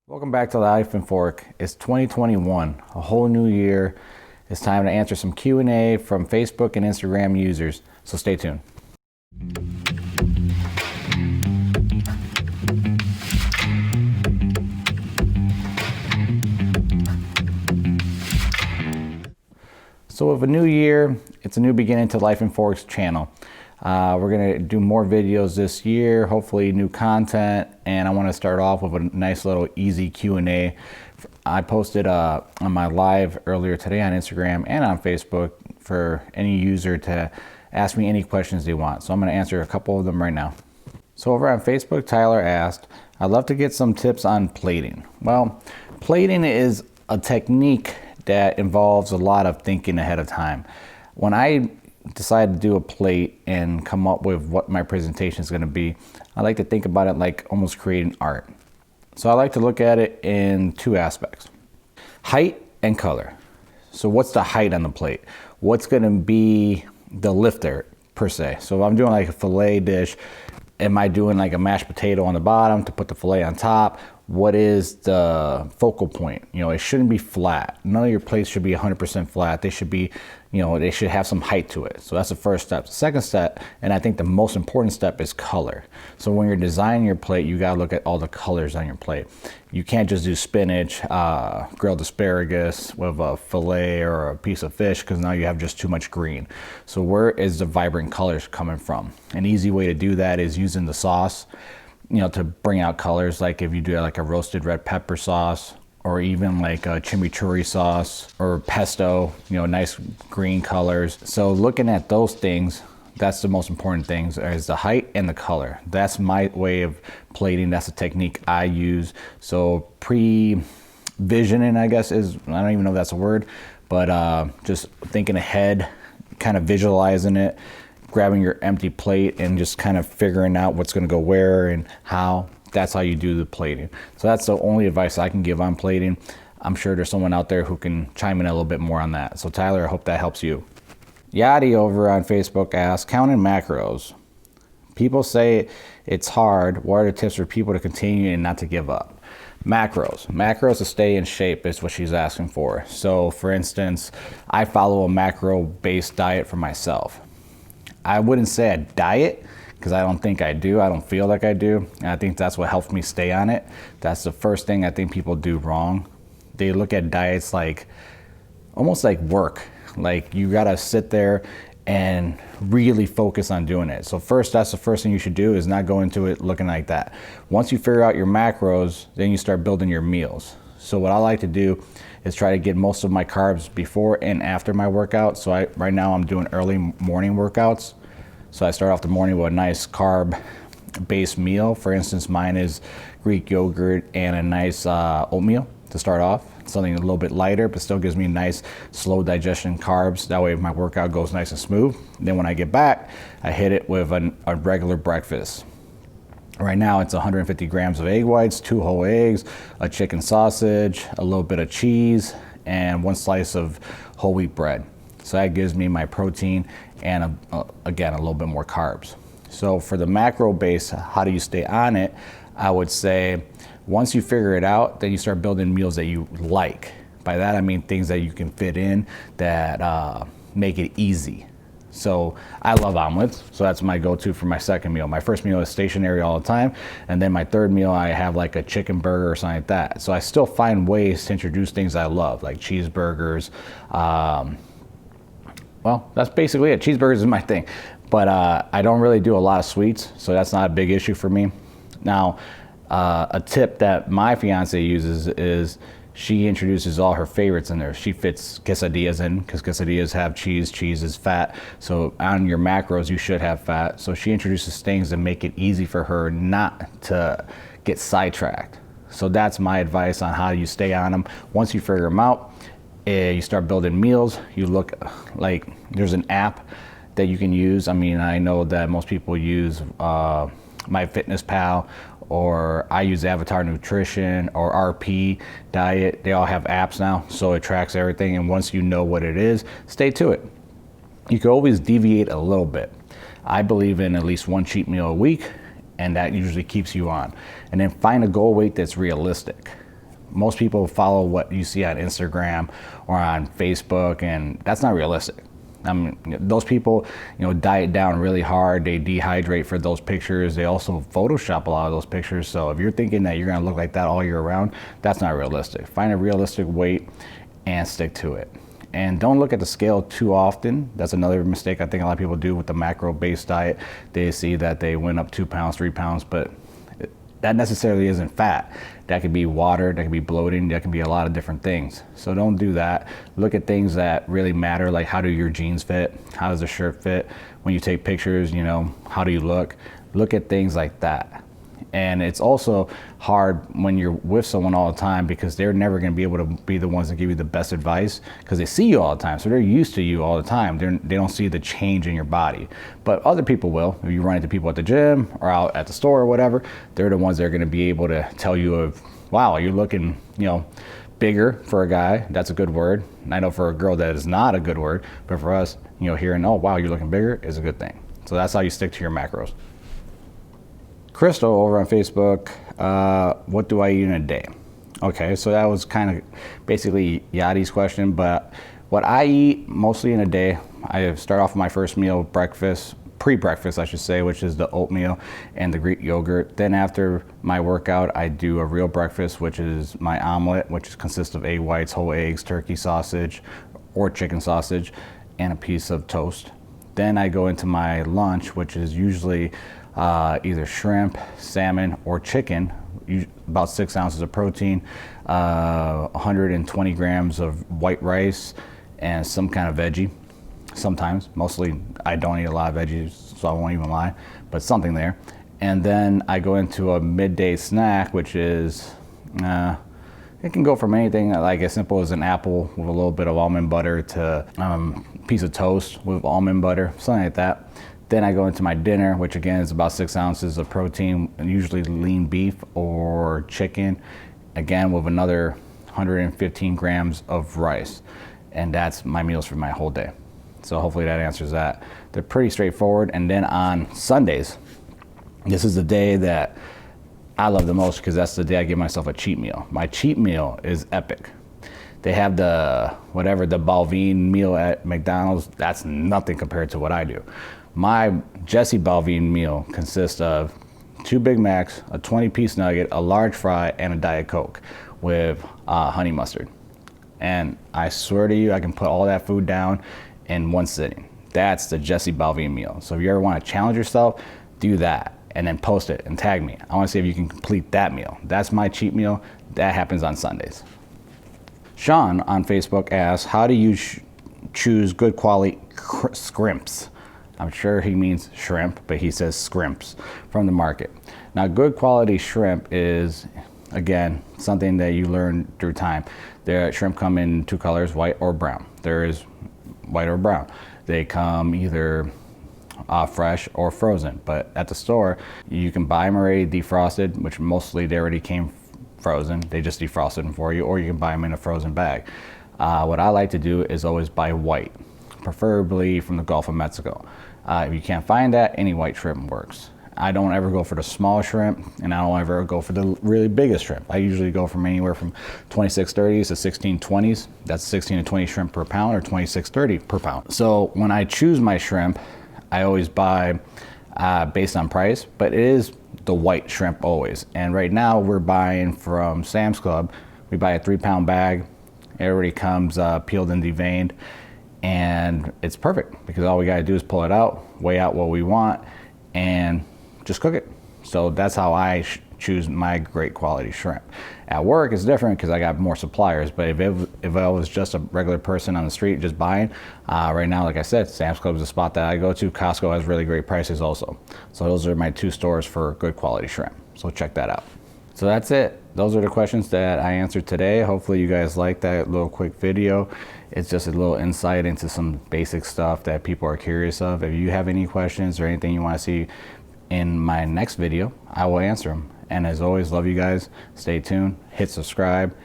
Welcome back to Life and Fork. It's 2021, a whole new year. It's time to answer some Q&A from Facebook and Instagram users, so stay tuned. So with a new year, it's a new beginning to Life and Fork's channel. We're gonna do more videos this year, hopefully new content, and I wanna start off with a nice little easy Q&A. I posted on my live earlier today on Instagram and on Facebook for any user to ask me any questions they want. So I'm gonna answer a couple of them right now. So over on Facebook, Tyler asked, I'd love to get some tips on plating. Well, plating is a technique that involves a lot of thinking ahead of time. When I decide to do a plate and come up with what my presentation is going to be, I like to think about it like almost creating art. So I like to look at it in two aspects: height and color. So what's the height on the plate? What's going to be the lifter per se? So if I'm doing like a fillet dish, am I doing like a mashed potato on the bottom to put the fillet on top? What is the focal point? You know, it shouldn't be flat. None of your plates should be 100% flat. They should be, they should have some height to it. So that's the first step. The second step, and I think the most important step, is color. So when you're designing your plate, you gotta look at all the colors on your plate. You can't just do spinach, grilled asparagus with a fillet or a piece of fish, because now you have just too much green. So where is the vibrant colors coming from? An easy way to do that is using the sauce, to bring out colors. Like if you do like a roasted red pepper sauce, or even like a chimichurri sauce or pesto, nice green colors. So looking at those things, that's the most important things, is the height and the color. That's my way of plating. That's the technique I use. So pre-visioning, I guess, is, I don't even know if that's a word, but just thinking ahead, kind of visualizing it, grabbing your empty plate and just kind of figuring out what's gonna go where and how. That's how you do the plating. So that's the only advice I can give on plating. I'm sure there's someone out there who can chime in a little bit more on that. So Tyler, I hope that helps you. Yadi over on Facebook asks, counting macros. People say it's hard. What are the tips for people to continue and not to give up? Macros to stay in shape is what she's asking for. So for instance, I follow a macro-based diet for myself. I wouldn't say a diet, because I don't think I do. I don't feel like I do. And I think that's what helps me stay on it. That's the first thing I think people do wrong. They look at diets like, almost like work. Like you gotta sit there and really focus on doing it. So first, that's the first thing you should do, is not go into it looking like that. Once you figure out your macros, then you start building your meals. So what I like to do is try to get most of my carbs before and after my workout. So right now I'm doing early morning workouts. So I start off the morning with a nice carb-based meal. For instance, mine is Greek yogurt and a nice oatmeal to start off. Something a little bit lighter, but still gives me nice, slow digestion carbs. That way my workout goes nice and smooth. Then when I get back, I hit it with a regular breakfast. Right now it's 150 grams of egg whites, 2 whole eggs, a chicken sausage, a little bit of cheese, and 1 slice of whole wheat bread. So that gives me my protein and again, a little bit more carbs. So for the macro base, how do you stay on it? I would say once you figure it out, then you start building meals that you like. By that I mean things that you can fit in that make it easy. So I love omelets, so that's my go-to for my second meal. My first meal is stationary all the time, and then my third meal I have like a chicken burger or something like that. So I still find ways to introduce things I love, like cheeseburgers. Well, that's basically it. Cheeseburgers is my thing, but I don't really do a lot of sweets, so that's not a big issue for me. Now, a tip that my fiance uses is she introduces all her favorites in there. She fits quesadillas in, because quesadillas have cheese. Cheese is fat. So on your macros, you should have fat. So she introduces things that make it easy for her not to get sidetracked. So that's my advice on how you stay on them. Once you figure them out, you start building meals. You look, like there's an app that you can use. I mean, I know that most people use MyFitnessPal, or I use Avatar Nutrition or RP Diet. They all have apps now, so it tracks everything. And once you know what it is, stay to it. You can always deviate a little bit. I believe in at least 1 cheat meal a week, and that usually keeps you on. And then find a goal weight that's realistic. Most people follow what you see on Instagram or on Facebook, and that's not realistic. I mean, those people, diet down really hard. They dehydrate for those pictures. They also Photoshop a lot of those pictures. So if you're thinking that you're gonna look like that all year round, that's not realistic. Find a realistic weight and stick to it. And don't look at the scale too often. That's another mistake I think a lot of people do with the macro-based diet. They see that they went up 2 pounds, 3 pounds, but that necessarily isn't fat. That could be water, that could be bloating, that can be a lot of different things. So don't do that. Look at things that really matter, like how do your jeans fit? How does the shirt fit? When you take pictures, how do you look? Look at things like that. And it's also hard when you're with someone all the time, because they're never going to be able to be the ones that give you the best advice, because they see you all the time. So they're used to you all the time. They don't see the change in your body. But other people will. If you run into people at the gym or out at the store or whatever, they're the ones that are going to be able to tell you wow, you're looking, bigger for a guy. That's a good word. And I know for a girl that is not a good word, but for us, hearing, oh, wow, you're looking bigger is a good thing. So that's how you stick to your macros. Crystal over on Facebook, what do I eat in a day? Okay, so that was kind of basically Yadi's question, but what I eat mostly in a day, I start off with my first meal, pre-breakfast I should say, which is the oatmeal and the Greek yogurt. Then after my workout, I do a real breakfast, which is my omelet, which consists of egg whites, whole eggs, turkey sausage or chicken sausage, and a piece of toast. Then I go into my lunch, which is usually either shrimp, salmon, or chicken, about 6 ounces of protein, 120 grams of white rice, and some kind of veggie. Sometimes, mostly I don't eat a lot of veggies, so I won't even lie, but something there. And then I go into a midday snack, which is, it can go from anything like as simple as an apple with a little bit of almond butter to a piece of toast with almond butter, something like that. Then I go into my dinner, which again is about 6 ounces of protein, usually lean beef or chicken, again with another 115 grams of rice. And that's my meals for my whole day. So hopefully that answers that. They're pretty straightforward. And then on Sundays, this is the day that I love the most, because that's the day I give myself a cheat meal. My cheat meal is epic. They have the Balvin meal at McDonald's. That's nothing compared to what I do. My Jesse Balvin meal consists of 2 Big Macs, a 20-piece nugget, a large fry, and a Diet Coke with honey mustard. And I swear to you, I can put all that food down in one sitting. That's the Jesse Balvin meal. So if you ever want to challenge yourself, do that and then post it and tag me. I want to see if you can complete that meal. That's my cheat meal. That happens on Sundays. Sean on Facebook asks, how do you choose good quality scrimps? I'm sure he means shrimp, but he says scrimps from the market. Now, good quality shrimp is, again, something that you learn through time. Shrimp come in 2 colors, white or brown. There is white or brown. They come either fresh or frozen, but at the store, you can buy them already defrosted, which mostly they already came frozen. They just defrosted them for you, or you can buy them in a frozen bag. What I like to do is always buy white, preferably from the Gulf of Mexico. If you can't find that, any white shrimp works. I don't ever go for the small shrimp, and I don't ever go for the really biggest shrimp. I usually go from anywhere from 2630s to 1620s. That's 16 to 20 shrimp per pound, or 2630 per pound. So when I choose my shrimp, I always buy based on price, but it is the white shrimp always. And right now we're buying from Sam's Club. We buy a 3-pound bag. It already comes peeled and deveined, and it's perfect, because all we gotta do is pull it out, weigh out what we want, and just cook it. So that's how I choose my great quality shrimp. At work it's different, because I got more suppliers, but if I was just a regular person on the street just buying, right now, like I said, Sam's Club is a spot that I go to. Costco has really great prices also. So those are my 2 stores for good quality shrimp. So check that out. So that's it. Those are the questions that I answered today. Hopefully you guys liked that little quick video. It's just a little insight into some basic stuff that people are curious of. If you have any questions or anything you want to see in my next video, I will answer them. And as always, love you guys. Stay tuned, hit subscribe,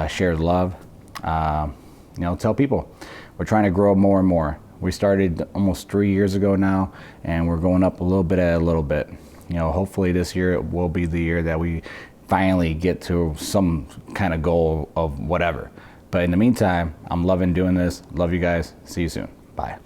share love, tell people. We're trying to grow more and more. We started almost 3 years ago now, and we're going up a little bit at a little bit. Hopefully this year will be the year that we finally get to some kind of goal of whatever. But in the meantime, I'm loving doing this. Love you guys. See you soon. Bye.